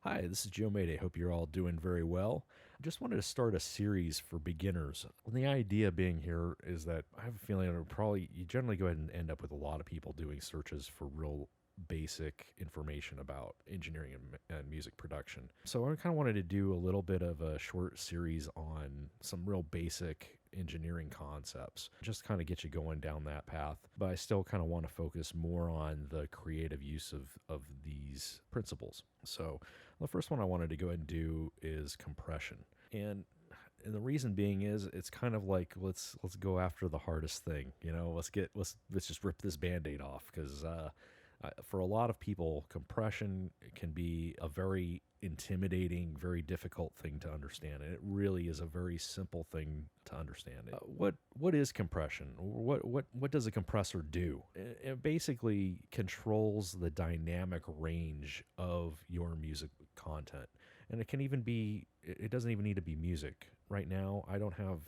Hi, this is Joe Mayday. Hope you're all doing very well. I just wanted to start a series for beginners. And the idea being here is that I have a feeling it'll probably, you generally go ahead and end up with a lot of people doing searches for real basic information about engineering and music production. So I kind of wanted to do a little bit of a short series on some real basic engineering concepts, just kind of get you going down that path. But I still kind of want to focus more on the creative use of these principles. So the first one I wanted to go ahead and do is compression. And the reason being is it's kind of like let's go after the hardest thing. Let's just rip this band-aid off because for a lot of people, compression can be a very intimidating, very difficult thing to understand, and it really is a very simple thing to understand. What is compression? What does a compressor do? It basically controls the dynamic range of your music content, and it can even be. It doesn't even need to be music. Right now, I don't have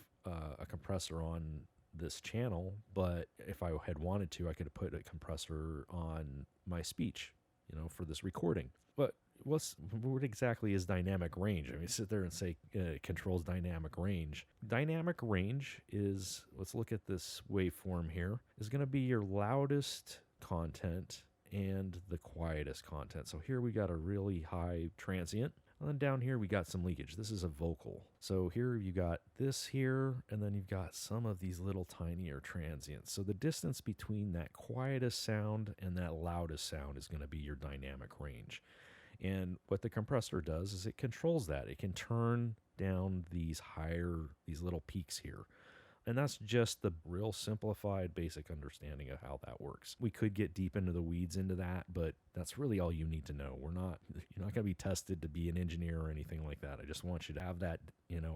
a compressor on this channel, but if I had wanted to, I could have put a compressor on my speech, for this recording. But what exactly is dynamic range? I mean, sit there and say it controls dynamic range. Dynamic range is, let's look at this waveform here, is going to be your loudest content and the quietest content. So here we got a really high transient. And then down here we got some leakage. This is a vocal. So here you got this here, and then you've got some of these little tinier transients. So the distance between that quietest sound and that loudest sound is going to be your dynamic range. And what the compressor does is it controls that. It can turn down these little peaks here. And that's just the real simplified basic understanding of how that works. We could get deep into the weeds into that, but that's really all you need to know. You're not going to be tested to be an engineer or anything like that. I just want you to have that,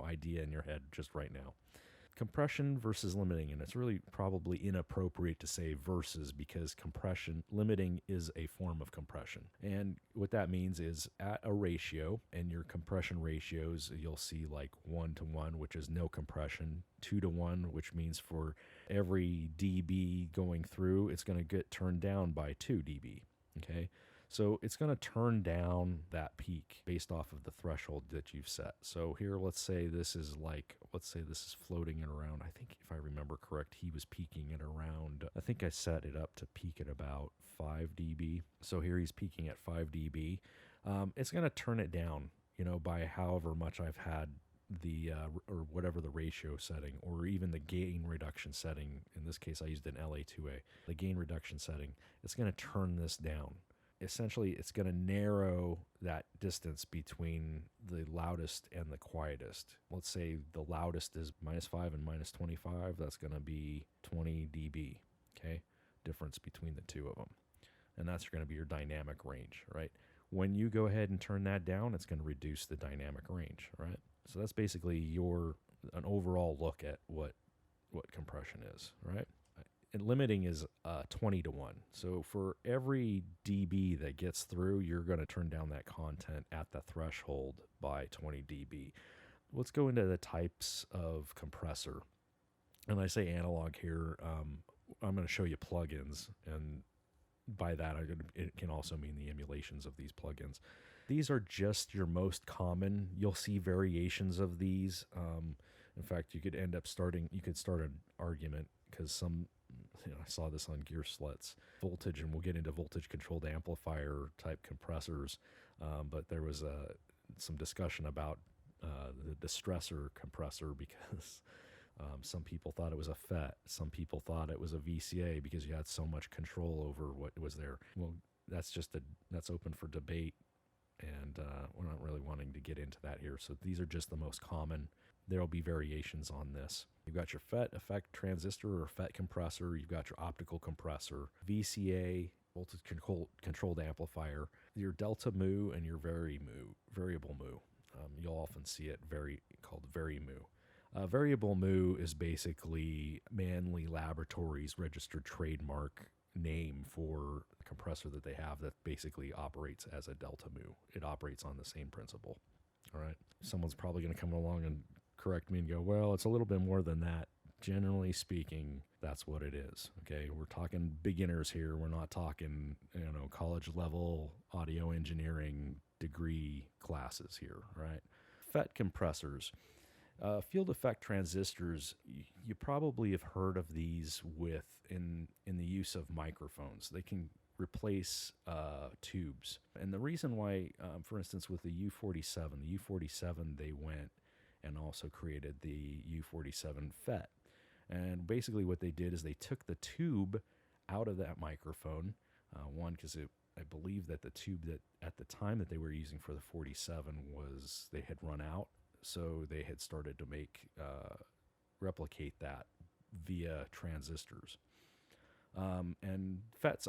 idea in your head just right now. Compression versus limiting, and it's really probably inappropriate to say versus because limiting is a form of compression. And what that means is at a ratio, and your compression ratios, you'll see like 1-to-1, which is no compression, 2-to-1, which means for every dB going through, it's going to get turned down by 2 dB. Okay. So it's going to turn down that peak based off of the threshold that you've set. So here, let's say this is floating at around, I think if I remember correct, he was peaking at around, I think I set it up to peak at about 5 dB. So here he's peaking at 5 dB. It's going to turn it down, by however much I've had or whatever the ratio setting, or even the gain reduction setting. In this case, I used an LA2A. The gain reduction setting, it's going to turn this down. Essentially, it's going to narrow that distance between the loudest and the quietest. Let's say the loudest is -5 and -25. That's going to be 20 dB, okay? Difference between the two of them. And that's going to be your dynamic range, right? When you go ahead and turn that down, it's going to reduce the dynamic range, right? So that's basically an overall look at what compression is, right? And limiting is 20-to-1. So for every dB that gets through, you're going to turn down that content at the threshold by 20 dB. Let's go into the types of compressor. And I say analog here. I'm going to show you plugins, and by that, it can also mean the emulations of these plugins. These are just your most common. You'll see variations of these. In fact, you could start an argument because I saw this on Gearslut's voltage, and we'll get into voltage controlled amplifier type compressors. But there was some discussion about the distressor compressor because some people thought it was a FET. Some people thought it was a VCA because you had so much control over what was there. Well, that's open for debate, and we're not really wanting to get into that here. So these are just the most common. There'll be variations on this. You've got your FET effect transistor or FET compressor. You've got your optical compressor, VCA, voltage controlled amplifier, your delta mu and your variable mu. You'll often see it called vari-mu. Variable mu is basically Manley Laboratories registered trademark name for a compressor that they have that basically operates as a delta mu. It operates on the same principle. All right. Someone's probably going to come along and correct me and go, well, it's a little bit more than that. Generally speaking, that's what it is. Okay. We're talking beginners here. We're not talking, college level audio engineering degree classes here, right? FET compressors. Field effect transistors, you probably have heard of these in the use of microphones. They can replace tubes. And the reason why, for instance, with the U47, they went and also created the U47 FET. And basically what they did is they took the tube out of that microphone. One, because I believe that the tube that at the time that they were using for the 47 was, they had run out. So they had started to replicate that via transistors. And FETs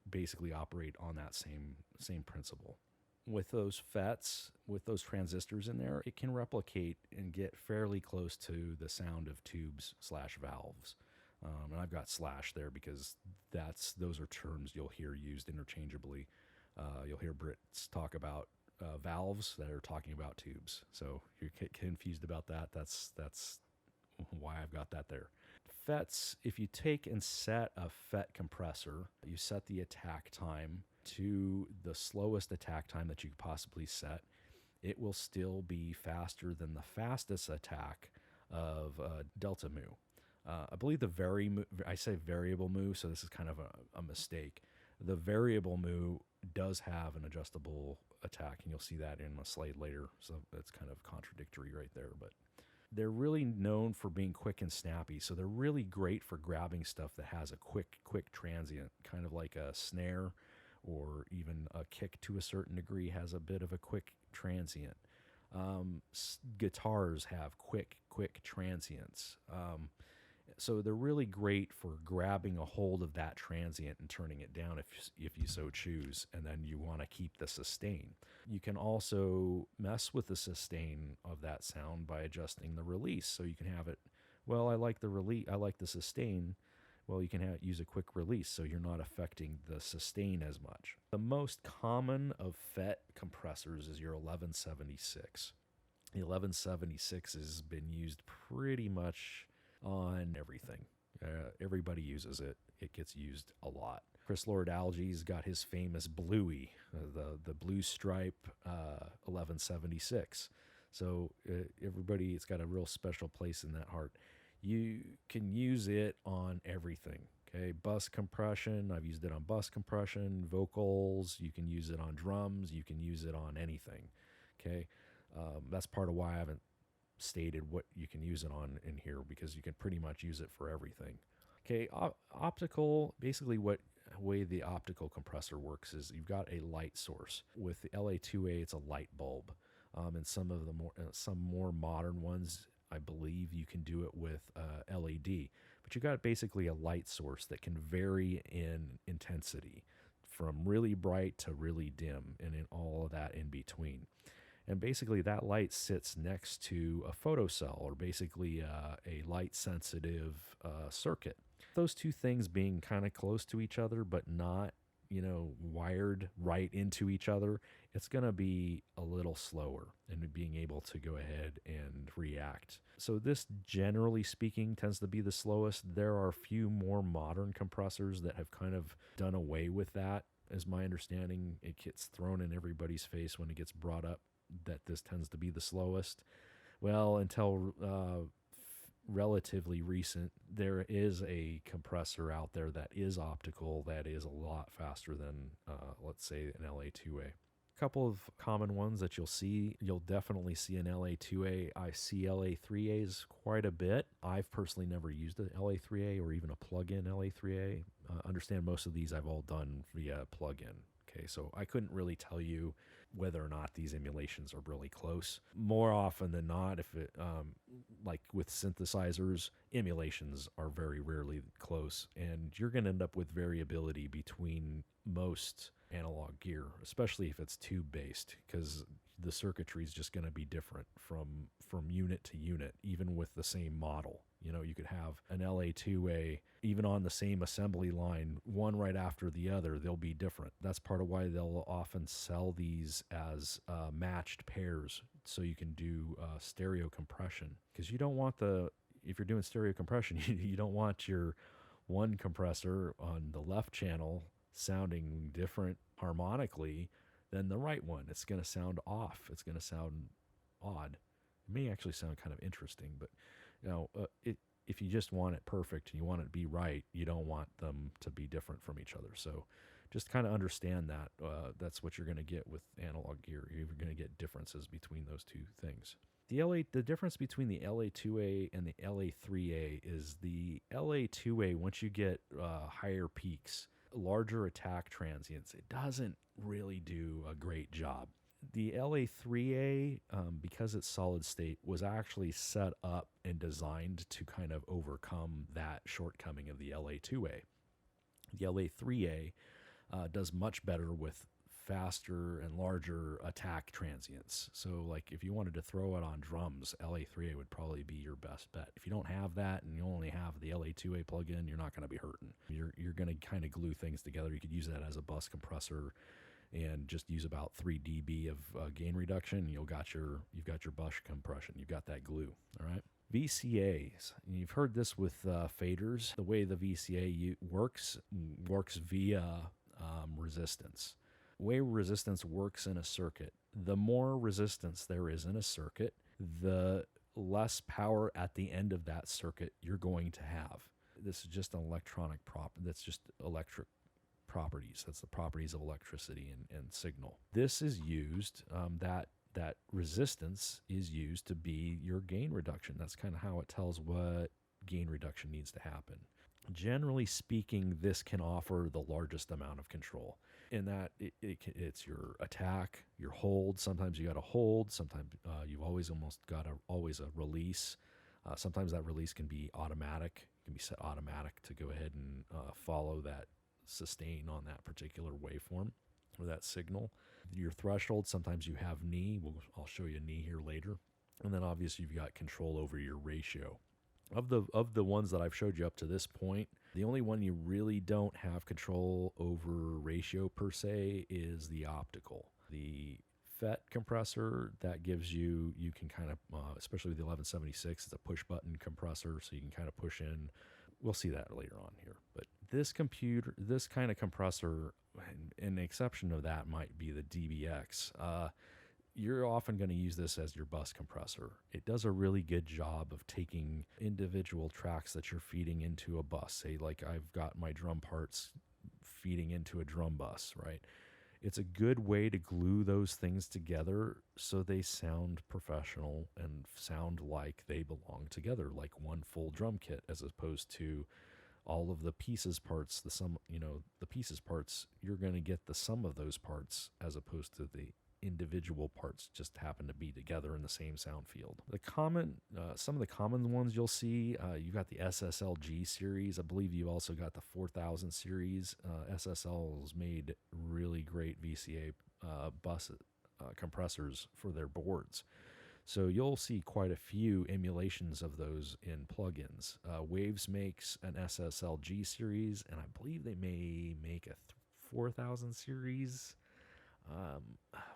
basically operate on that same principle. With those FETs, with those transistors in there, it can replicate and get fairly close to the sound of tubes/valves. And I've got slash there because those are terms you'll hear used interchangeably. You'll hear Brits talk about valves that are talking about tubes. So you're confused about that. That's why I've got that there. FETs, if you take and set a FET compressor, you set the attack time to the slowest attack time that you could possibly set, it will still be faster than the fastest attack of delta mu. I believe I say variable mu, so this is kind of a mistake. The variable mu does have an adjustable attack, and you'll see that in a slide later, so that's kind of contradictory right there. But they're really known for being quick and snappy, so they're really great for grabbing stuff that has a quick transient, kind of like a snare or even a kick to a certain degree has a bit of a quick transient. Guitars have quick transients. So they're really great for grabbing a hold of that transient and turning it down if you so choose, and then you want to keep the sustain. You can also mess with the sustain of that sound by adjusting the release. So you can have it, well, I like the sustain. Well, you can use a quick release, so you're not affecting the sustain as much. The most common of FET compressors is your 1176. The 1176 has been used pretty much on everything. Everybody uses it. It gets used a lot. Chris Lord-Alge's got his famous Bluey, the Blue Stripe 1176. So it's got a real special place in that heart. You can use it on everything. Okay, bus compression. I've used it on bus compression, vocals. You can use it on drums. You can use it on anything. Okay, that's part of why I haven't stated what you can use it on in here, because you can pretty much use it for everything. Okay, optical, basically what way the optical compressor works is you've got a light source. With the LA2A, it's a light bulb. And some of the more modern ones, I believe you can do it with LED. But you got basically a light source that can vary in intensity from really bright to really dim, and in all of that in between. And basically that light sits next to a photocell, or basically a light-sensitive circuit. Those two things being kind of close to each other, but not, wired right into each other, it's going to be a little slower in being able to go ahead and react. So this, generally speaking, tends to be the slowest. There are a few more modern compressors that have kind of done away with that, as my understanding. It gets thrown in everybody's face when it gets brought up that this tends to be the slowest. Well, until relatively recent, there is a compressor out there that is optical that is a lot faster than, let's say, an LA2A. A couple of common ones that you'll definitely see an LA2A. I see LA3As quite a bit. I've personally never used an LA3A or even a plug-in LA3A. Understand most of these I've all done via plug-in. Okay, so I couldn't really tell you whether or not these emulations are really close. More often than not, if it, like with synthesizers, emulations are very rarely close, and you're going to end up with variability between most analog gear, especially if it's tube-based, because the circuitry is just going to be different from unit to unit, even with the same model. You could have an LA2A, even on the same assembly line, one right after the other, they'll be different. That's part of why they'll often sell these as matched pairs, so you can do stereo compression. Because you don't want if you're doing stereo compression, you don't want your one compressor on the left channel sounding different harmonically than the right one. It's going to sound off. It's going to sound odd. It may actually sound kind of interesting, but if you just want it perfect and you want it to be right, you don't want them to be different from each other. So just kind of understand that. That's what you're going to get with analog gear. You're going to get differences between those two things. The difference between the LA2A and the LA3A is the LA2A, once you get higher peaks, larger attack transients, it doesn't really do a great job. The LA3A, because it's solid state, was actually set up and designed to kind of overcome that shortcoming of the LA2A. The LA3A does much better with faster and larger attack transients. So like if you wanted to throw it on drums, LA3A would probably be your best bet. If you don't have that and you only have the LA2A plug-in, you're not going to be hurting. You're going to kind of glue things together. You could use that as a bus compressor and just use about 3 dB of gain reduction. You've got your bus compression. You've got that glue. All right. VCAs. You've heard this with faders. The way the VCA works via resistance. The way resistance works in a circuit, the more resistance there is in a circuit, the less power at the end of that circuit you're going to have. This is just an electronic that's just electric properties. That's the properties of electricity and signal. This is used, that resistance is used to be your gain reduction. That's kind of how it tells what gain reduction needs to happen. Generally speaking, this can offer the largest amount of control in that it's your attack, your hold. Sometimes you got to hold. Sometimes you've always a release. Sometimes that release can be automatic. It can be set automatic to go ahead and follow that sustain on that particular waveform or that signal. Your threshold, sometimes you have knee. I'll show you knee here later. And then obviously you've got control over your ratio. Of the ones that I've showed you up to this point, the only one you really don't have control over ratio per se is the optical. The FET compressor, that gives you can kind of, especially with the 1176, it's a push button compressor, so you can kind of push in. We'll see that later on here. But this kind of compressor, an exception of that might be the DBX. You're often going to use this as your bus compressor. It does a really good job of taking individual tracks that you're feeding into a bus. Say like I've got my drum parts feeding into a drum bus, right? It's a good way to glue those things together so they sound professional and sound like they belong together, like one full drum kit, as opposed to all of the pieces parts, the pieces parts, you're going to get the sum of those parts as opposed to the individual parts just happen to be together in the same sound field. Some of the common ones you'll see, you got the SSLG series. I believe you also got the 4000 series. SSL's made really great VCA bus compressors for their boards. So you'll see quite a few emulations of those in plugins. Waves makes an SSLG series, and I believe they may make a 4000 series.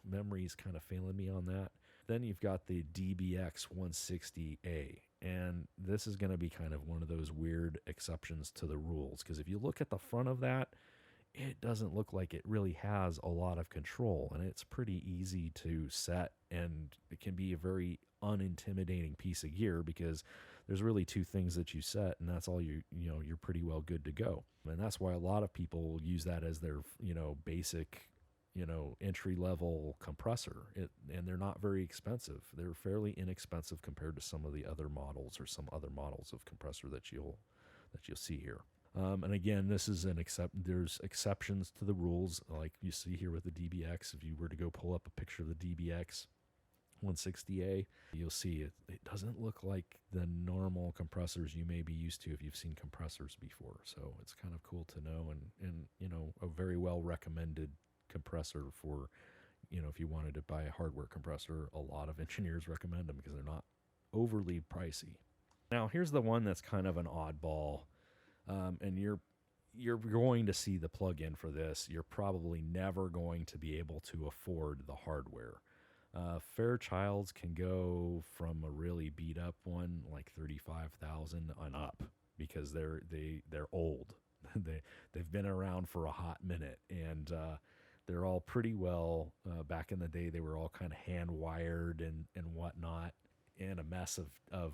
Memory's kind of failing me on that. Then you've got the DBX 160A, and this is going to be kind of one of those weird exceptions to the rules, because if you look at the front of that, it doesn't look like it really has a lot of control, and it's pretty easy to set, and it can be a very unintimidating piece of gear because there's really two things that you set, and that's all you're pretty well good to go. And that's why a lot of people use that as their basic entry-level compressor, and they're not very expensive. They're fairly inexpensive compared to some of the other models or some other models of compressor that you'll see here. And again, this is there's exceptions to the rules, like you see here with the DBX. If you were to go pull up a picture of the DBX 160A, you'll see it doesn't look like the normal compressors you may be used to if you've seen compressors before. So it's kind of cool to know, and a very well recommended compressor for, if you wanted to buy a hardware compressor. A lot of engineers recommend them because they're not overly pricey. Now here's the one that's kind of an oddball, and you're going to see the plug-in for this. You're probably never going to be able to afford the hardware. Fairchilds can go from a really beat up one like 35,000 and up because they're old. They've been around for a hot minute, and They're all pretty well. Back in the day, they were all kind of hand wired and whatnot, and a mess of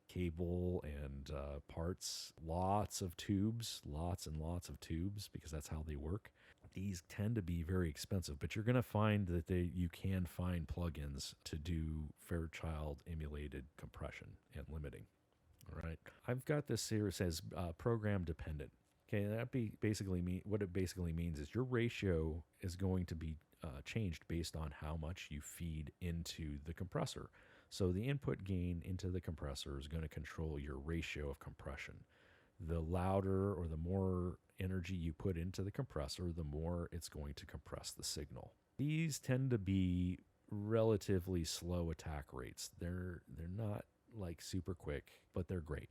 cable and parts. Lots of tubes, lots and lots of tubes, because that's how they work. These tend to be very expensive, but you're going to find that you can find plugins to do Fairchild emulated compression and limiting. All right, I've got this here. It says program dependent. Okay, that basically what it basically means is your ratio is going to be changed based on how much you feed into the compressor. So the input gain into the compressor is going to control your ratio of compression. The louder or the more energy you put into the compressor, the more it's going to compress the signal. These tend to be relatively slow attack rates. They're not like super quick, but they're great.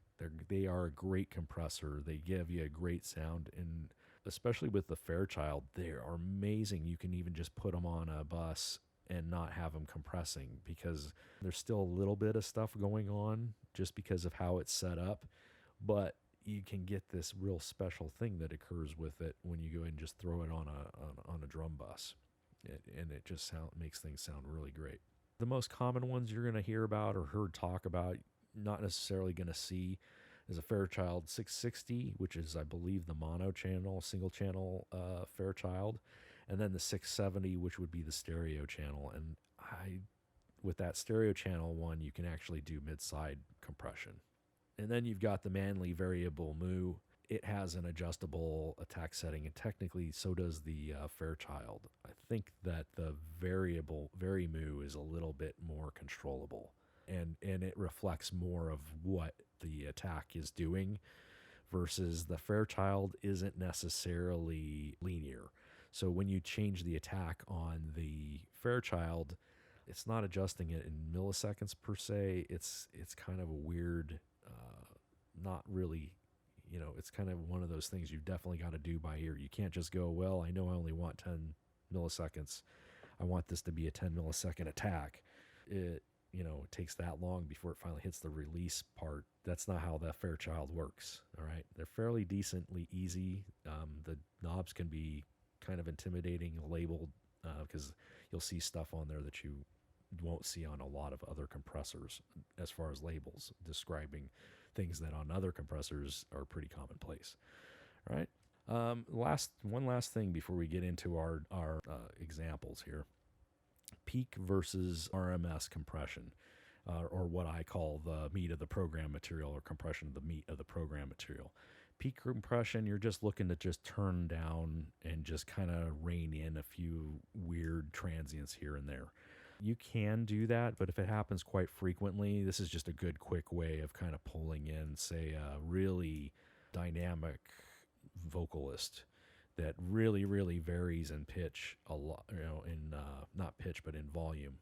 They are a great compressor. They give you a great sound, and especially with the Fairchild, they are amazing. You can even just put them on a bus and not have them compressing, because there's still a little bit of stuff going on just because of how it's set up, but you can get this real special thing that occurs with it when you go ahead and just throw it on a drum bus, and it just makes things sound really great. The most common ones you're going to hear about or heard talk about, not necessarily going to see, is a Fairchild 660, which is, I believe, the mono channel, single channel Fairchild, and then the 670, which would be the stereo channel. And with that stereo channel one, you can actually do mid-side compression. And then you've got the Manley variable mu. It has an adjustable attack setting, and technically so does the Fairchild. I think that the variable Varimu is a little bit more controllable, and it reflects more of what the attack is doing, versus the Fairchild isn't necessarily linear. So when you change the attack on the Fairchild, it's not adjusting it in milliseconds per se. It's kind of a weird, not really, it's kind of one of those things you've definitely got to do by ear. You can't just go, well, I know I only want 10 milliseconds. I want this to be a 10 millisecond attack. It takes that long before it finally hits the release part. That's not how the Fairchild works. All right. They're fairly decently easy. The knobs can be kind of intimidating labeled, because you'll see stuff on there that you won't see on a lot of other compressors as far as labels describing things that on other compressors are pretty commonplace. All right. One last thing before we get into our examples here. Peak versus RMS compression, or what I call the meat of the program material, or compression of the meat of the program material. Peak compression, you're just looking to just turn down and just kind of rein in a few weird transients here and there. You can do that, but if it happens quite frequently, this is just a good quick way of kind of pulling in, say, a really dynamic vocalist that really, really varies in pitch a lot, in not pitch, but in volume.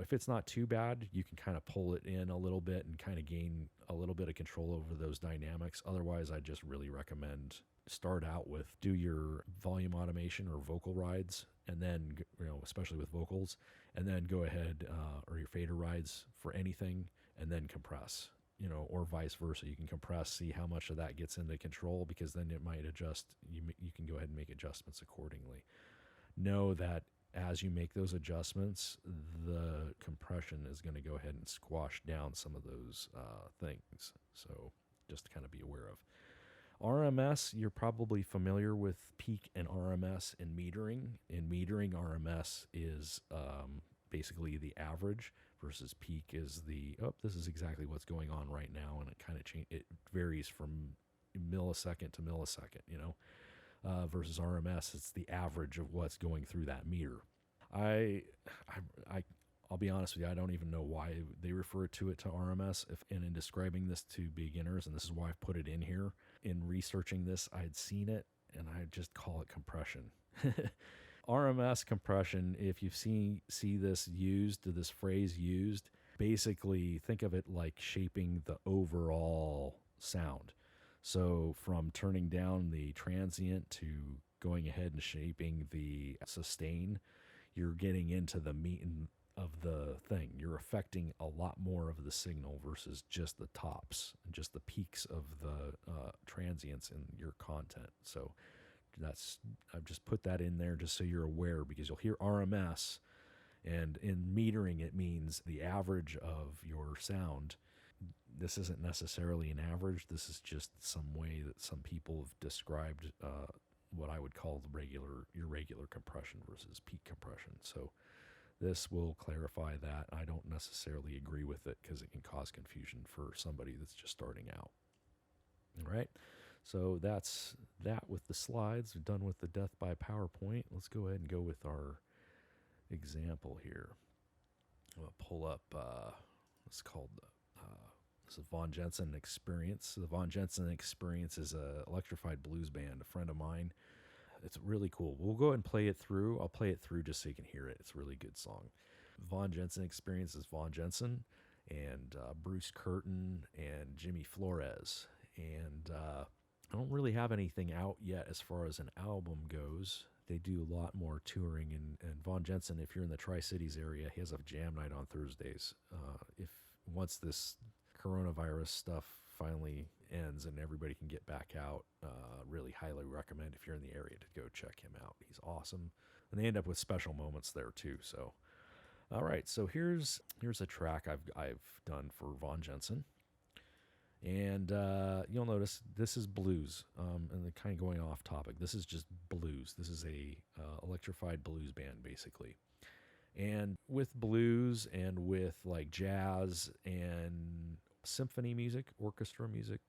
If it's not too bad, you can kind of pull it in a little bit and kind of gain a little bit of control over those dynamics. Otherwise, I just really recommend start out with do your volume automation or vocal rides, and then, especially with vocals, and then go ahead, or your fader rides for anything, and then compress, or vice versa. You can compress, see how much of that gets into control, because then it might adjust. You can go ahead and make adjustments accordingly. Know that as you make those adjustments, the compression is going to go ahead and squash down some of those things. So just to kind of be aware of. RMS, you're probably familiar with peak and RMS in metering. In metering, RMS is basically the average, versus peak is this is exactly what's going on right now, and it kind of it varies from millisecond to millisecond, versus RMS, it's the average of what's going through that meter. I'll be honest with you, I don't even know why they refer to it to RMS. And in describing this to beginners, and this is why I've put it in here, in researching this, I'd seen it, and I just call it compression. RMS compression, if you see this phrase used, basically think of it like shaping the overall sound. So from turning down the transient to going ahead and shaping the sustain, you're getting into the meat of the thing. You're affecting a lot more of the signal versus just the tops and just the peaks of the transients in your content. So I've just put that in there just so you're aware, because you'll hear RMS, and in metering it means the average of your sound. This isn't necessarily an average. This is just some way that some people have described what I would call your regular compression versus peak compression. So this will clarify that. I don't necessarily agree with it because it can cause confusion for somebody that's just starting out. All right. So that's that with the slides. We're done with the death by PowerPoint. Let's go ahead and go with our example here. I'm going to pull up, it's called, this is Von Jensen Experience. The Von Jensen Experience is a electrified blues band, a friend of mine. It's really cool. We'll go ahead and play it through. I'll play it through just so you can hear it. It's a really good song. Von Jensen Experience is Von Jensen and Bruce Curtin and Jimmy Flores. And I don't really have anything out yet as far as an album goes. They do a lot more touring. And Von Jensen, if you're in the Tri-Cities area, he has a jam night on Thursdays. If once this coronavirus stuff finally ends and everybody can get back out, really highly recommend if you're in the area to go check him out. He's awesome. And they end up with special moments there too. So, all right. So here's a track I've done for Von Jensen. And you'll notice this is blues, and kind of going off topic. This is just blues. This is a electrified blues band, basically. And with blues and with like jazz and symphony music, orchestra music,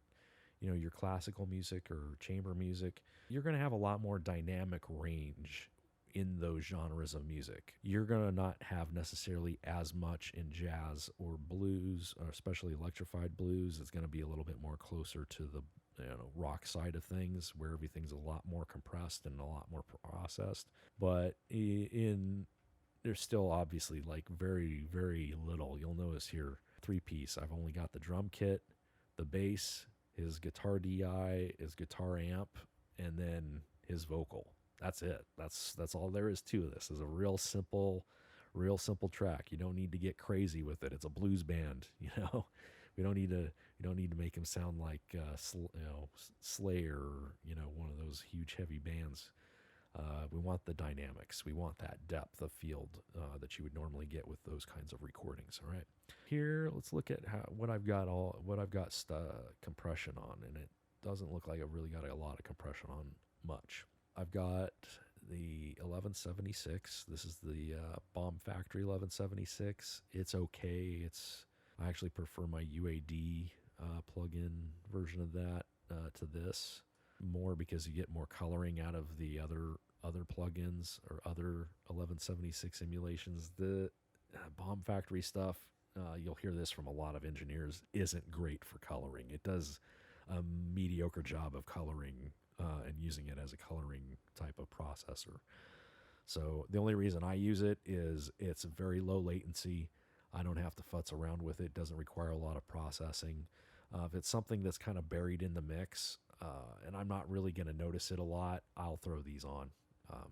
your classical music or chamber music, you're going to have a lot more dynamic range in those genres of music. You're going to not have necessarily as much in jazz or blues, or especially electrified blues. It's going to be a little bit more closer to the rock side of things, where everything's a lot more compressed and a lot more processed. But there's still obviously like very, very little. You'll notice here, 3-piece. I've only got the drum kit, the bass, his guitar DI, his guitar amp, and then his vocal. That's it. That's all there is to this. It's a real simple track. You don't need to get crazy with it. It's a blues band. We don't need to make him sound like Slayer or one of those huge heavy bands. We want the dynamics. We want that depth of field that you would normally get with those kinds of recordings. All right. Here, let's look at what I've got compression on, and it doesn't look like I've really got a lot of compression on much. I've got the 1176. This is the Bomb Factory 1176. It's okay. I actually prefer my UAD plug-in version of that to this more, because you get more coloring out of the other plugins or other 1176 emulations. The Bomb Factory stuff, you'll hear this from a lot of engineers, isn't great for coloring. It does a mediocre job of coloring and using it as a coloring type of processor. So the only reason I use it is it's very low latency. I don't have to futz around with it. It doesn't require a lot of processing. If it's something that's kind of buried in the mix and I'm not really going to notice it a lot, I'll throw these on.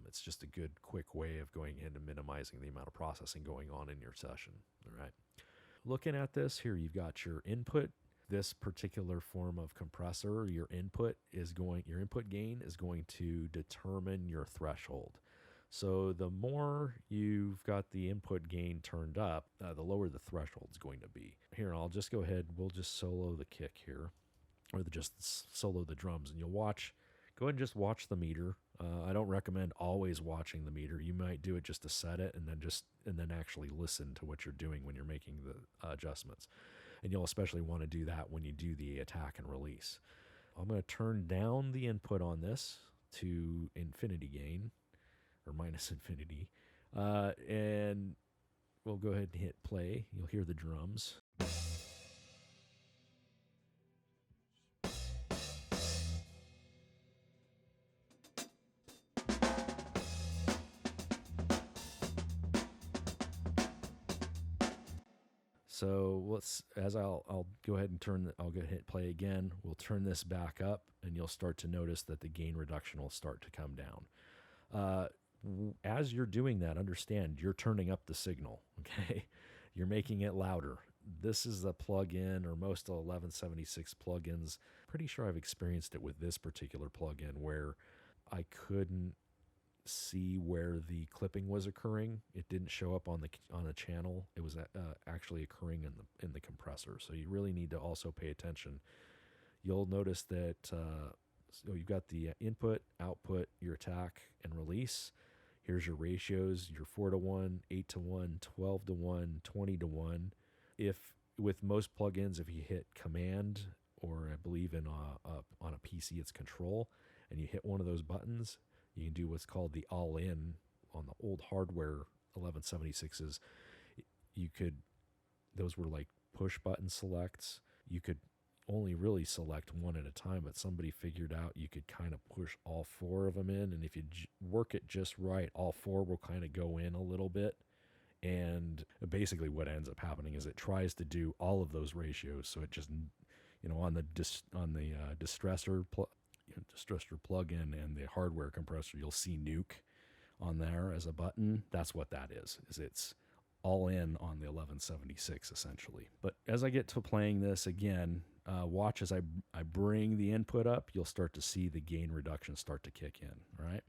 It's just a good, quick way of going in and minimizing the amount of processing going on in your session. All right. Looking at this here, you've got your input. This particular form of compressor, your input gain is going to determine your threshold. So the more you've got the input gain turned up, the lower the threshold is going to be. Here, I'll just go ahead. We'll just solo the kick here, or just solo the drums, and you'll watch. Go ahead and just watch the meter. I don't recommend always watching the meter. You might do it just to set it, and then actually listen to what you're doing when you're making the adjustments. And you'll especially want to do that when you do the attack and release. I'm going to turn down the input on this to infinity gain, or minus infinity, and we'll go ahead and hit play. You'll hear the drums. So I'll go ahead and I'll go hit play again. We'll turn this back up, and you'll start to notice that the gain reduction will start to come down. As you're doing that, understand you're turning up the signal, okay? You're making it louder. This is the plug-in, or most 1176 plugins. Pretty sure I've experienced it with this particular plugin where I couldn't see where the clipping was occurring. It didn't show up on the channel. It was actually occurring in the compressor. So you really need to also pay attention. You'll notice that so you've got the input, output, your attack, and release. Here's your ratios: your 4-to-1, 8-to-1, 12-to-1, 20-to-1. If with most plugins, if you hit Command, or I believe on a PC it's Control, and you hit one of those buttons, you can do what's called the all-in. On the old hardware 1176s, you could, those were like push button selects. You could only really select one at a time, but somebody figured out you could kind of push all four of them in, and if you work it just right, all four will kind of go in a little bit. And basically what ends up happening is it tries to do all of those ratios, so it just, on the distressor plugin and the hardware compressor, you'll see nuke on there as a button. That's what that is it's all in on the 1176 essentially. But as I get to playing this again, watch as I bring the input up, you'll start to see the gain reduction start to kick in, all right?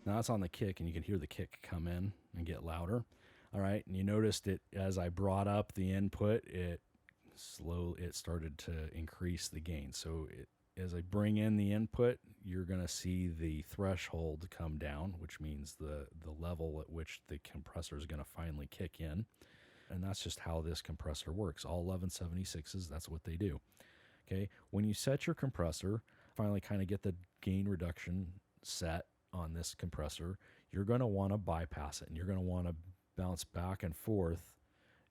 Now it's on the kick, and you can hear the kick come in and get louder. All right, and you noticed it as I brought up the input, it started to increase the gain. So as I bring in the input, you're going to see the threshold come down, which means the level at which the compressor is going to finally kick in. And that's just how this compressor works. All 1176s, that's what they do. Okay, when you set your compressor, finally kind of get the gain reduction set on this compressor, you're going to want to bypass it, and you're going to want to bounce back and forth,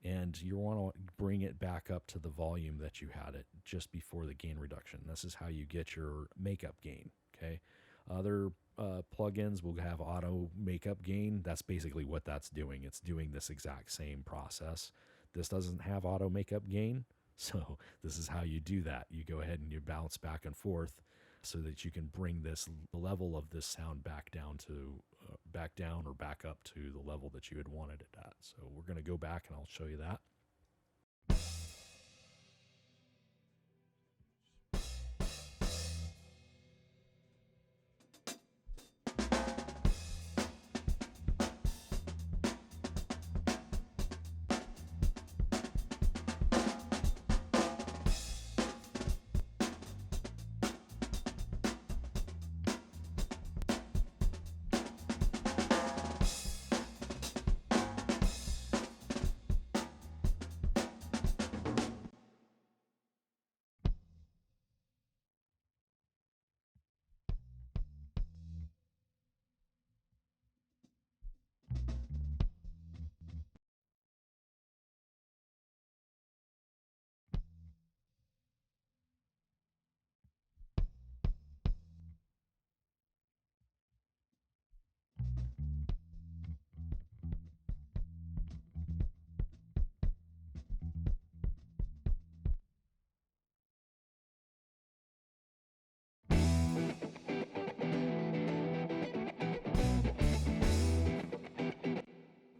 and you want to bring it back up to the volume that you had it just before the gain reduction. This is how you get your makeup gain. Okay, other plugins will have auto makeup gain. That's basically what that's doing. It's doing this exact same process. This doesn't have auto makeup gain, so this is how you do that. You go ahead and you bounce back and forth so that you can bring this level of this sound back down or back up to the level that you had wanted it at. So we're going to go back and I'll show you that.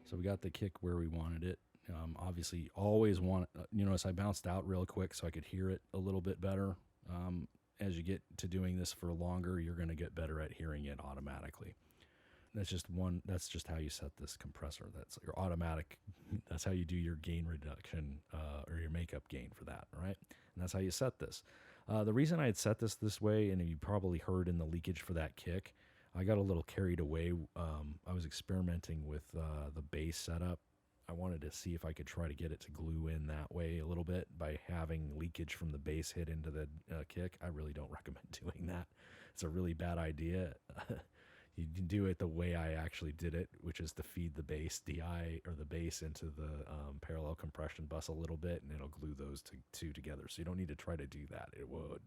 So we got the kick where we wanted it. Obviously, always want, notice I bounced out real quick so I could hear it a little bit better. As you get to doing this for longer, you're going to get better at hearing it automatically. That's just how you set this compressor. That's your automatic. That's how you do your gain reduction or your makeup gain for that, right? And that's how you set this. The reason I had set this way, and you probably heard in the leakage for that kick, I got a little carried away. I was experimenting with the bass setup. I wanted to see if I could try to get it to glue in that way a little bit by having leakage from the bass hit into the kick. I really don't recommend doing that. It's a really bad idea. You can do it the way I actually did it, which is to feed the bass DI or the bass into the parallel compression bus a little bit, and it'll glue those two together. So you don't need to try to do that. It would.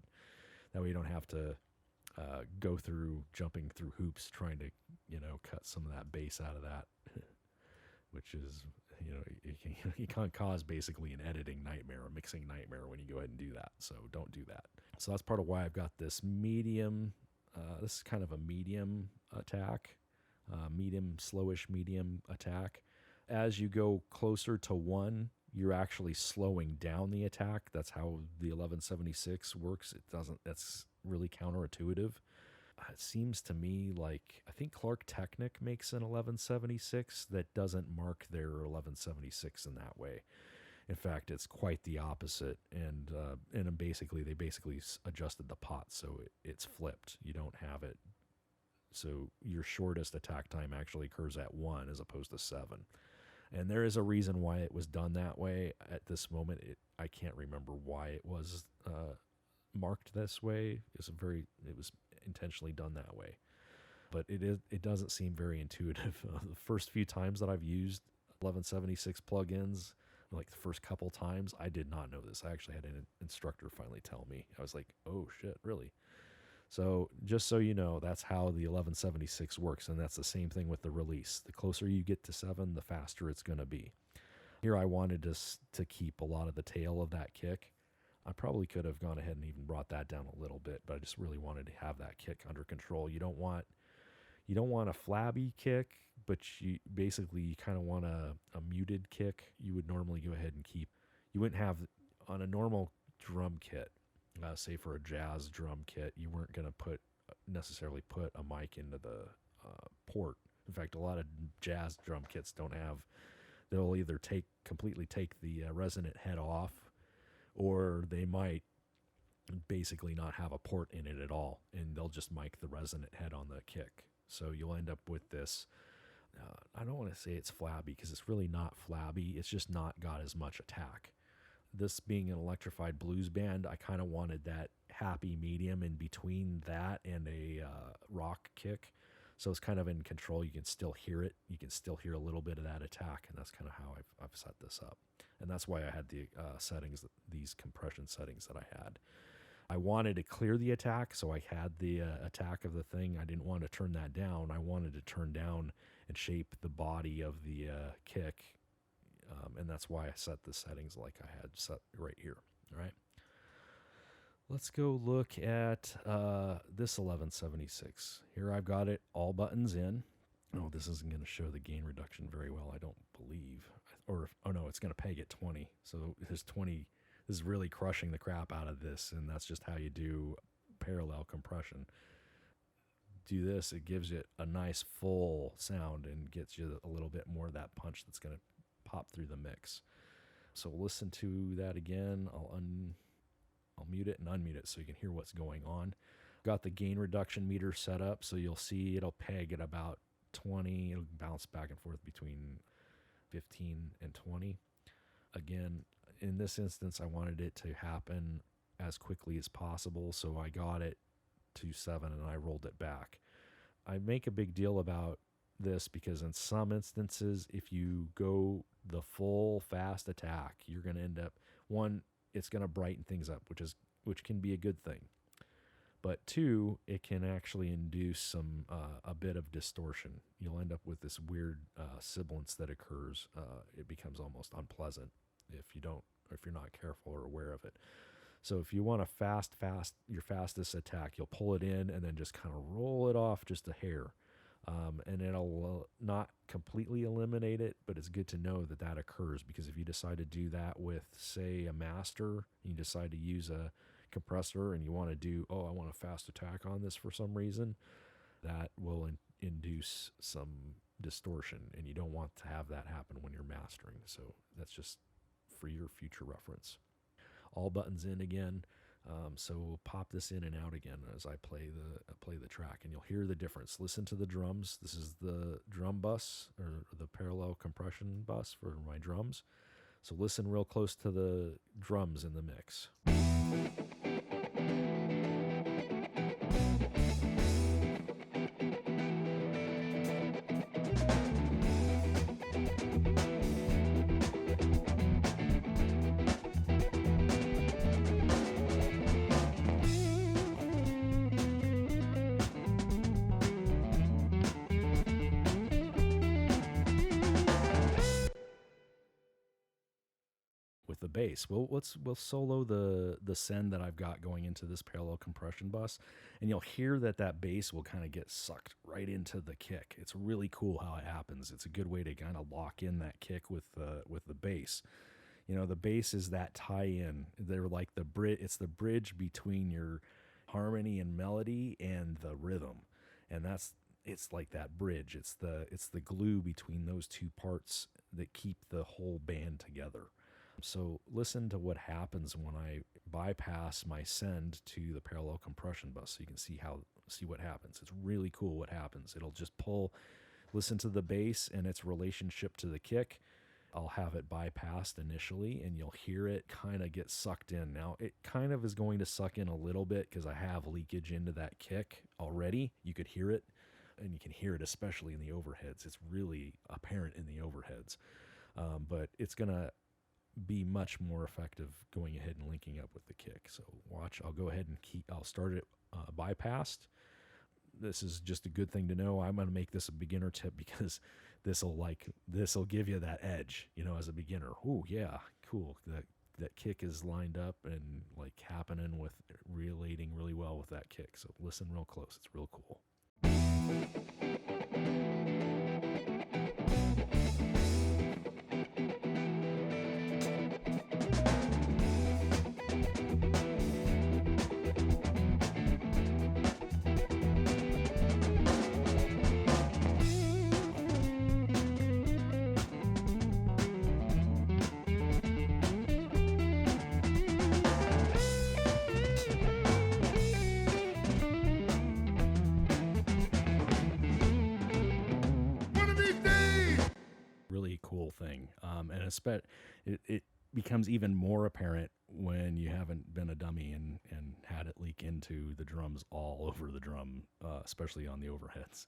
That way you don't have to go through jumping through hoops trying to, cut some of that bass out of that, which is, you can cause basically an editing nightmare, a mixing nightmare when you go ahead and do that. So don't do that. So that's part of why I've got this medium. This is kind of a medium attack, slowish medium attack. As you go closer to 1, you're actually slowing down the attack. That's how the 1176 works. That's really counterintuitive. It seems to me like, I think Clark Technic makes an 1176 that doesn't mark their 1176 in that way. In fact, it's quite the opposite, and they basically adjusted the pot so it's flipped. You don't have it. So your shortest attack time actually occurs at 1 as opposed to 7. And there is a reason why it was done that way. At this moment, I can't remember why it was marked this way. It was intentionally done that way. But it doesn't seem very intuitive. The first few times that I've used 1176 plugins, like the first couple times, I did not know this. I actually had an instructor finally tell me. I was like, oh shit, really? So just so you know, that's how the 1176 works, and that's the same thing with the release. The closer you get to 7, the faster it's going to be. Here I wanted to keep a lot of the tail of that kick. I probably could have gone ahead and even brought that down a little bit, but I just really wanted to have that kick under control. You don't want a flabby kick, but you kind of want a muted kick. You would normally go ahead and you wouldn't have, on a normal drum kit, say for a jazz drum kit, you weren't going to necessarily put a mic into the port. In fact, a lot of jazz drum kits they'll either completely take the resonant head off, or they might basically not have a port in it at all, and they'll just mic the resonant head on the kick. So you'll end up with this, I don't want to say it's flabby, because it's really not flabby, it's just not got as much attack. This being an electrified blues band, I kind of wanted that happy medium in between that and a rock kick. So it's kind of in control. You can still hear it. You can still hear a little bit of that attack, and that's kind of how I've set this up. And that's why I had the these compression settings that I had. I wanted to clear the attack, so I had the attack of the thing. I didn't want to turn that down. I wanted to turn down and shape the body of the kick, and that's why I set the settings like I had set right here. All right. Let's go look at this 1176. Here I've got it all buttons in. Oh, this isn't going to show the gain reduction very well, I don't believe. No, it's going to peg at 20. So there's 20. This is really crushing the crap out of this, and that's just how you do parallel compression. Do this, it gives it a nice full sound and gets you a little bit more of that punch that's going to pop through the mix. So listen to that again. I'll mute it and unmute it so you can hear what's going on. Got the gain reduction meter set up, so you'll see it'll peg at about 20. It'll bounce back and forth between 15 and 20. Again, in this instance, I wanted it to happen as quickly as possible, so I got it to 7 and I rolled it back. I make a big deal about this because in some instances, if you go the full fast attack, you're going to end up, one, it's going to brighten things up, which can be a good thing. But 2, it can actually induce a bit of distortion. You'll end up with this weird sibilance that occurs. It becomes almost unpleasant if you're not careful or aware of it. So if you want your fastest attack, you'll pull it in and then just kind of roll it off just a hair. And it'll not completely eliminate it, but it's good to know that occurs, because if you decide to do that with, say, a master, you decide to use a compressor and you want to do, I want a fast attack on this for some reason, that will induce some distortion, and you don't want to have that happen when you're mastering. So that's just for your future reference. All buttons in again. So we'll pop this in and out again as I play the track, and you'll hear the difference. Listen to the drums. This is the drum bus, or the parallel compression bus for my drums. So listen real close to the drums in the mix. with the bass. We'll solo the send that I've got going into this parallel compression bus, and you'll hear that bass will kind of get sucked right into the kick. It's really cool how it happens. It's a good way to kind of lock in that kick with the bass. You know, the bass is that tie-in. They're like it's the bridge between your harmony and melody and the rhythm, and it's like that bridge. It's the glue between those two parts that keep the whole band together. So listen to what happens when I bypass my send to the parallel compression bus, so you can see what happens. It's really cool what happens. It'll just listen to the bass and its relationship to the kick. I'll have it bypassed initially, and you'll hear it kind of get sucked in. Now, it kind of is going to suck in a little bit because I have leakage into that kick already. You could hear it, and you can hear it especially in the overheads. It's really apparent in the overheads. But it's going to be much more effective going ahead and linking up with the kick. So watch, I'll go ahead and I'll start it bypassed. This is just a good thing to know. I'm going to make this a beginner tip because this'll give you that edge, as a beginner. Oh yeah, cool. That kick is lined up and like happening with relating really well with that kick. So listen real close. It's real cool. Really cool thing. And it becomes even more apparent when you haven't been a dummy and had it leak into the drums all over the drum, especially on the overheads.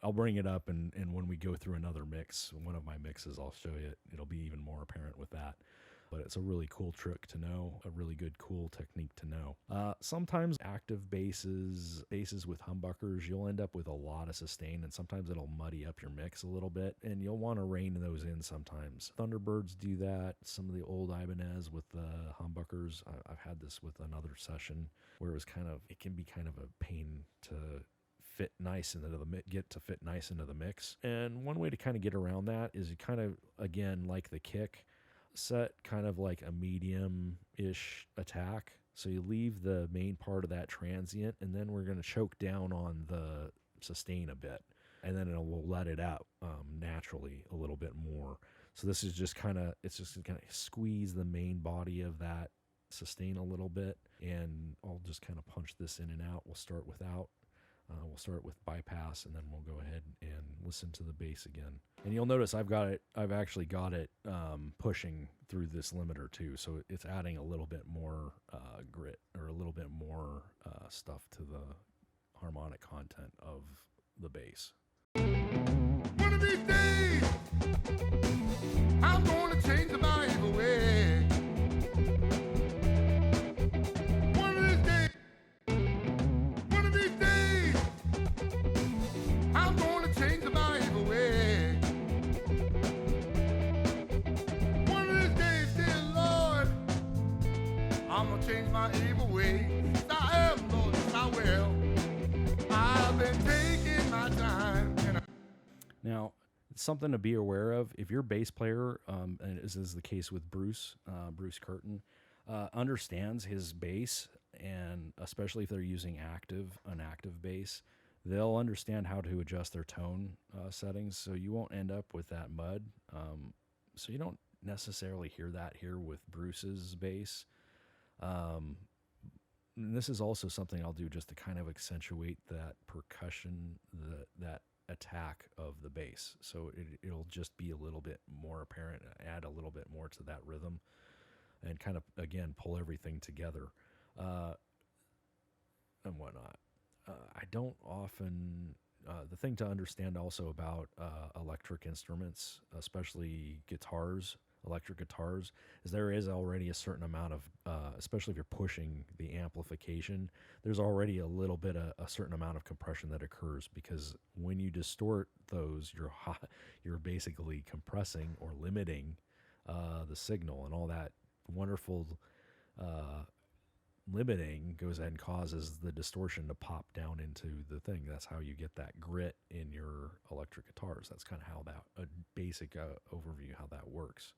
I'll bring it up, and when we go through another mix, one of my mixes, I'll show you. It'll be even more apparent with that. But it's a really cool trick to know, a really good, cool technique to know. Sometimes active basses with humbuckers, you'll end up with a lot of sustain, and sometimes it'll muddy up your mix a little bit, and you'll want to rein those in sometimes. Thunderbirds do that. Some of the old Ibanez with the humbuckers. I've had this with another session where it can be kind of a pain to fit nice into the mix. And one way to kind of get around that is you kind of, again, like the kick, set kind of like a medium-ish attack. So you leave the main part of that transient, and then we're going to choke down on the sustain a bit, and then we'll let it out naturally a little bit more. So this is just kind of squeeze the main body of that sustain a little bit, and I'll just kind of punch this in and out. We'll start with bypass, and then we'll go ahead and listen to the bass again. And you'll notice I've actually got it pushing through this limiter too, so it's adding a little bit more grit, or a little bit more stuff to the harmonic content of the bass. One of these days, I'm gonna change the Bible way. I'm gonna change the Bible way. One of these days, dear Lord, I'm gonna change my evil ways. I am, Lord, yes, I will. I've been taking my time. Now, something to be aware of, if your bass player, and this is the case with Bruce Curtin, understands his bass, and especially if they're using an active bass, they'll understand how to adjust their tone settings, so you won't end up with that mud. So you don't necessarily hear that here with Bruce's bass. And this is also something I'll do just to kind of accentuate that percussion, that attack of the bass. So it'll just be a little bit more apparent, add a little bit more to that rhythm, and kind of, again, pull everything together and whatnot. I don't often, the thing to understand also about electric instruments, especially electric guitars, is there is already a certain amount of, especially if you're pushing the amplification, there's already a little bit of a certain amount of compression that occurs, because when you distort those, you're basically compressing or limiting the signal, and all that wonderful limiting goes ahead and causes the distortion to pop down into the thing. That's how you get that grit in your electric guitars. That's kind of how that a basic overview how that works.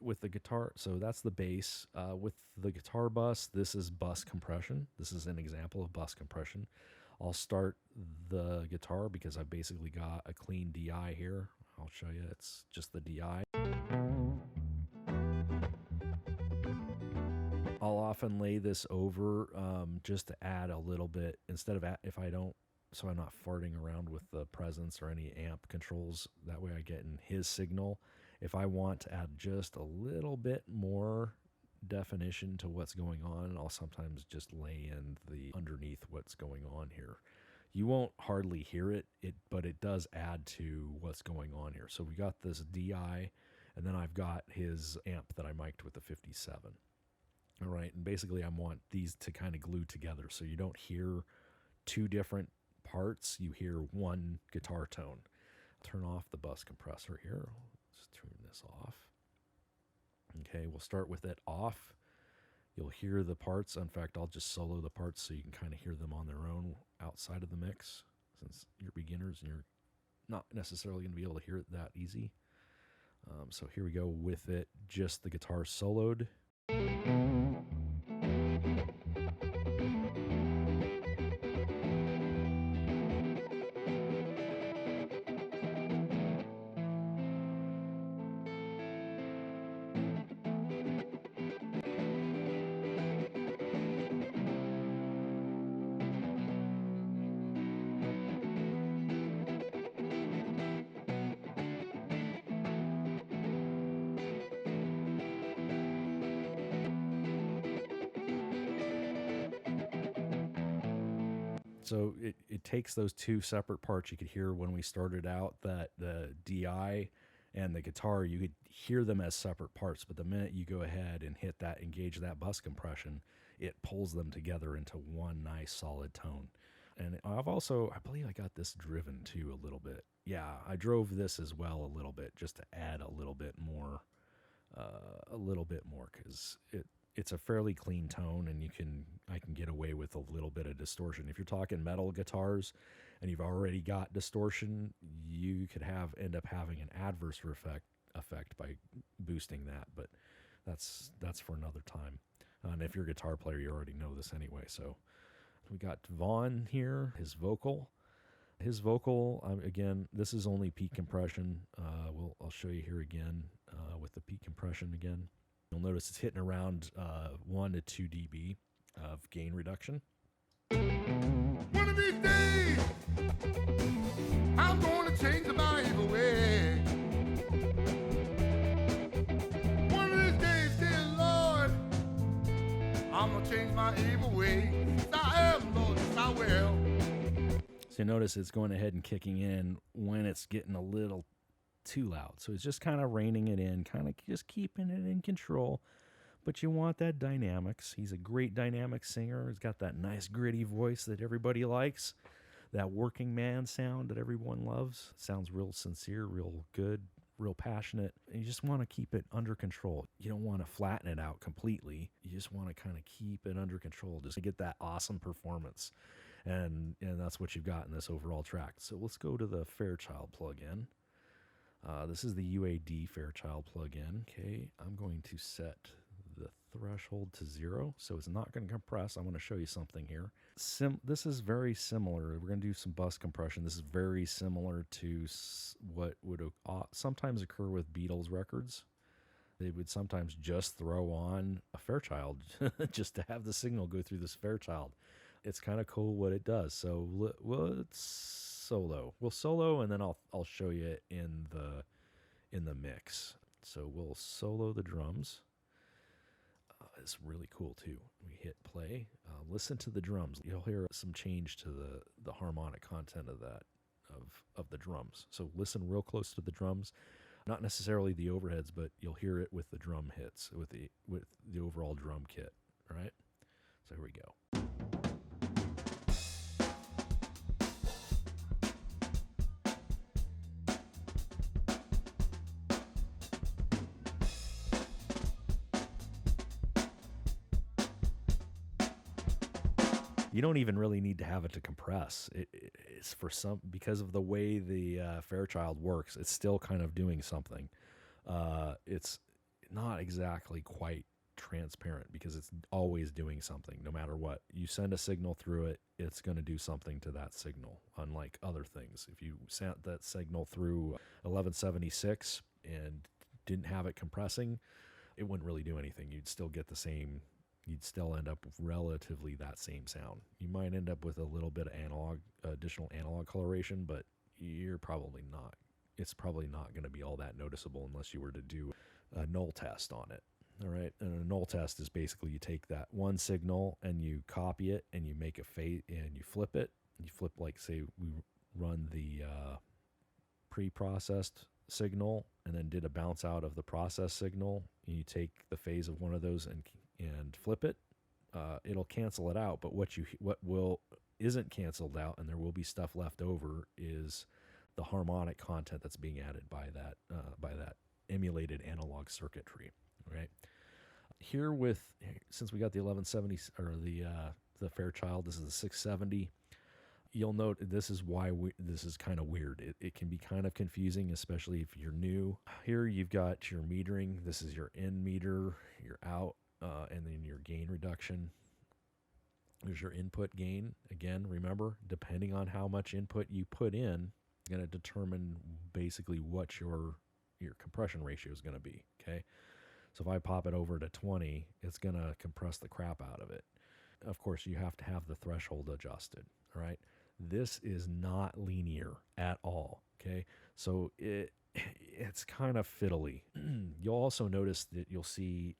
With the guitar, so that's the bass. With the guitar bus, this is bus compression. This is an example of bus compression. I'll start the guitar because I've basically got a clean DI here. I'll show you. It's just the DI. I'll often lay this over just to add a little bit, instead of if I don't, so I'm not farting around with the presence or any amp controls. That way I get in his signal. If I want to add just a little bit more definition to what's going on, I'll sometimes just lay in the underneath what's going on here. You won't hardly hear it, but it does add to what's going on here. So we got this DI, and then I've got his amp that I mic'd with the 57. All right, and basically I want these to kind of glue together so you don't hear two different parts, you hear one guitar tone. Turn off the bus compressor here. Let's turn this off. Okay, we'll start with it off. You'll hear the parts. In fact, I'll just solo the parts so you can kind of hear them on their own outside of the mix, since you're beginners and you're not necessarily going to be able to hear it that easy. So here we go with it, just the guitar soloed. So it takes those two separate parts. You could hear when we started out that the DI and the guitar, you could hear them as separate parts, but the minute you go ahead and hit that, engage that bus compression, it pulls them together into one nice solid tone. And I believe I got this driven too a little bit. Yeah, I drove this as well a little bit just to add a little bit more, because it's a fairly clean tone, and I can get away with a little bit of distortion. If you're talking metal guitars and you've already got distortion, you could end up having an adverse effect by boosting that, but that's for another time. And if you're a guitar player, you already know this anyway. So we got Vaughn here, his vocal. Again, this is only peak compression. I'll show you here again with the peak compression again. You'll notice it's hitting around 1 to 2 dB of gain reduction. One of these days, I'm going to change my evil way. One of these days, dear Lord, I'm going to change my evil way. I am, Lord, yes, I will. So you notice it's going ahead and kicking in when it's getting a little too loud. So it's just kind of reining it in, kind of just keeping it in control. But you want that dynamics. He's a great dynamic singer. He's got that nice gritty voice that everybody likes. That working man sound that everyone loves. It sounds real sincere, real good, real passionate. And you just want to keep it under control. You don't want to flatten it out completely. You just want to kind of keep it under control just to get that awesome performance. And that's what you've got in this overall track. So let's go to the Fairchild plugin. This is the UAD Fairchild plugin. Okay, I'm going to set the threshold to 0, so it's not going to compress. I'm going to show you something here. This is very similar. We're going to do some bus compression. This is very similar to what would sometimes occur with Beatles records. They would sometimes just throw on a Fairchild just to have the signal go through this Fairchild. It's kind of cool what it does. So let's solo. We'll solo, and then I'll show you in the mix. So we'll solo the drums. It's really cool too. We hit play. Listen to the drums. You'll hear some change to the harmonic content of the drums. So listen real close to the drums. Not necessarily the overheads, but you'll hear it with the drum hits, with the overall drum kit. All right. So here we go. You don't even really need to have it to compress. It's for some, because of the way the Fairchild works, it's still kind of doing something. It's not exactly quite transparent because it's always doing something no matter what. You send a signal through it, it's going to do something to that signal, unlike other things. If you sent that signal through 1176 and didn't have it compressing, it wouldn't really do anything. You'd still get the same, you'd still end up with relatively that same sound. You might end up with a little bit of additional analog coloration, but you're probably not. It's probably not going to be all that noticeable unless you were to do a null test on it. All right. And a null test is basically you take that one signal and you copy it and you make a fade and you flip it. You flip, like, say we run the pre-processed signal and then did a bounce out of the process signal. And you take the phase of one of those and flip it. It'll cancel it out. But what isn't canceled out, and there will be stuff left over, is the harmonic content that's being added by that emulated analog circuitry, right? Here since we got the 1170 or the Fairchild, this is the 670. You'll note this is why this is kind of weird. It can be kind of confusing, especially if you're new. Here you've got your metering. This is your in meter, your out, and then your gain reduction. There's your input gain. Again, remember, depending on how much input you put in, it's going to determine basically what your compression ratio is going to be, okay? So if I pop it over to 20, it's going to compress the crap out of it. Of course, you have to have the threshold adjusted, all right? This is not linear at all, okay? So it's kind of fiddly. You'll also notice that you'll see,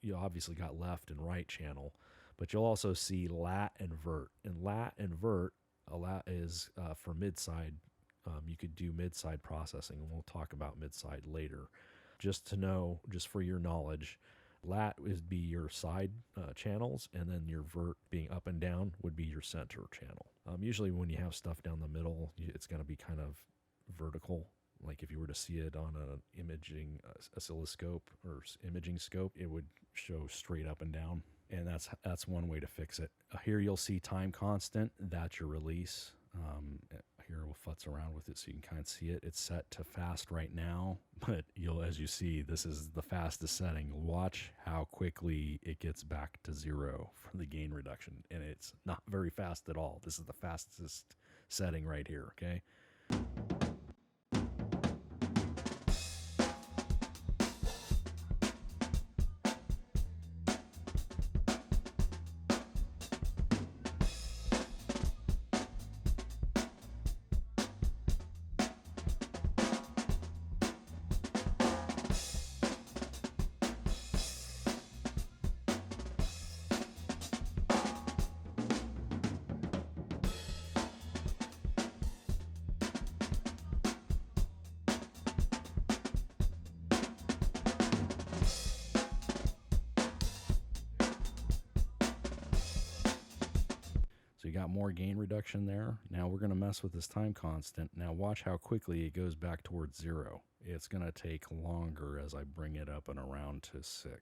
you obviously got left and right channel, but you'll also see lat and vert. And lat and vert, a lat is for mid-side. You could do mid-side processing, and we'll talk about mid-side later. Just to know, just for your knowledge, lat would be your side channels, and then your vert, being up and down, would be your center channel. Usually when you have stuff down the middle, it's going to be kind of vertical. Like if you were to see it on an imaging oscilloscope or imaging scope, it would show straight up and down. And that's one way to fix it. Here you'll see time constant. That's your release. Here we'll futz around with it so you can kind of see it. It's set to fast right now, but as you see, this is the fastest setting. Watch how quickly it gets back to 0 for the gain reduction, and it's not very fast at all. This is the fastest setting right here, okay? So you got more gain reduction there. Now we're going to mess with this time constant. Now watch how quickly it goes back towards 0. It's going to take longer as I bring it up and around to 6.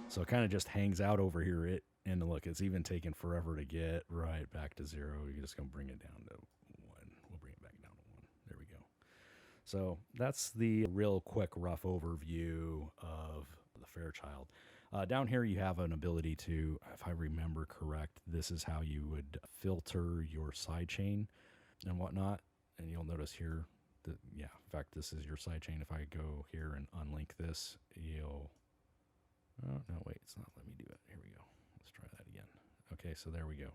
So it kind of just hangs out over here. And look, it's even taken forever to get right back to 0. You're just going to bring it down to 1. We'll bring it back down to 1. There we go. So that's the real quick, rough overview of the Fairchild. Down here, you have an ability to, if I remember correct, this is how you would filter your sidechain and whatnot. And you'll notice here that, yeah, in fact, this is your sidechain. If I go here and unlink this, oh, no, wait, it's not letting me do it. Here we go. Let's try that again. Okay, so there we go.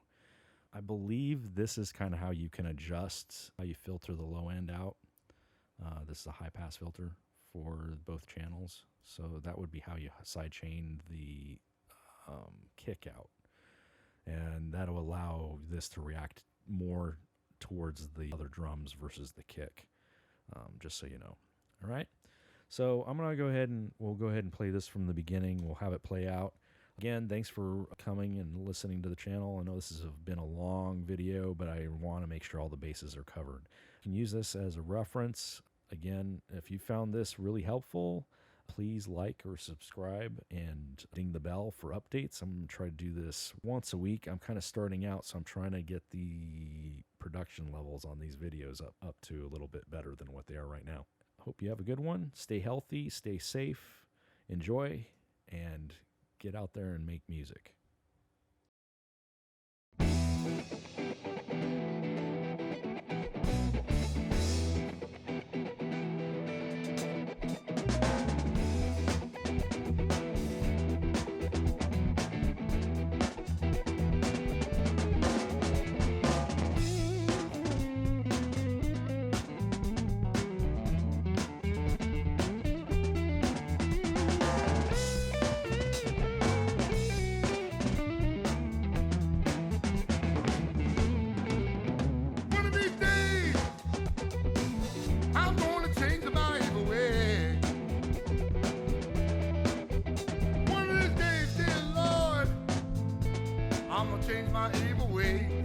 I believe this is kind of how you can adjust how you filter the low end out. This is a high pass filter for both channels. So that would be how you sidechain the kick out. And that'll allow this to react more towards the other drums versus the kick, just so you know. All right. So I'm going to we'll go ahead and play this from the beginning. We'll have it play out. Again, thanks for coming and listening to the channel. I know this has been a long video, but I want to make sure all the bases are covered. You can use this as a reference. Again, if you found this really helpful, please like or subscribe and ding the bell for updates. I'm going to try to do this once a week. I'm kind of starting out, so I'm trying to get the production levels on these videos up to a little bit better than what they are right now. Hope you have a good one. Stay healthy, stay safe, enjoy, and get out there and make music. One of these days, I'm gonna change my evil way. One of these days, dear Lord, I'm gonna change my evil way.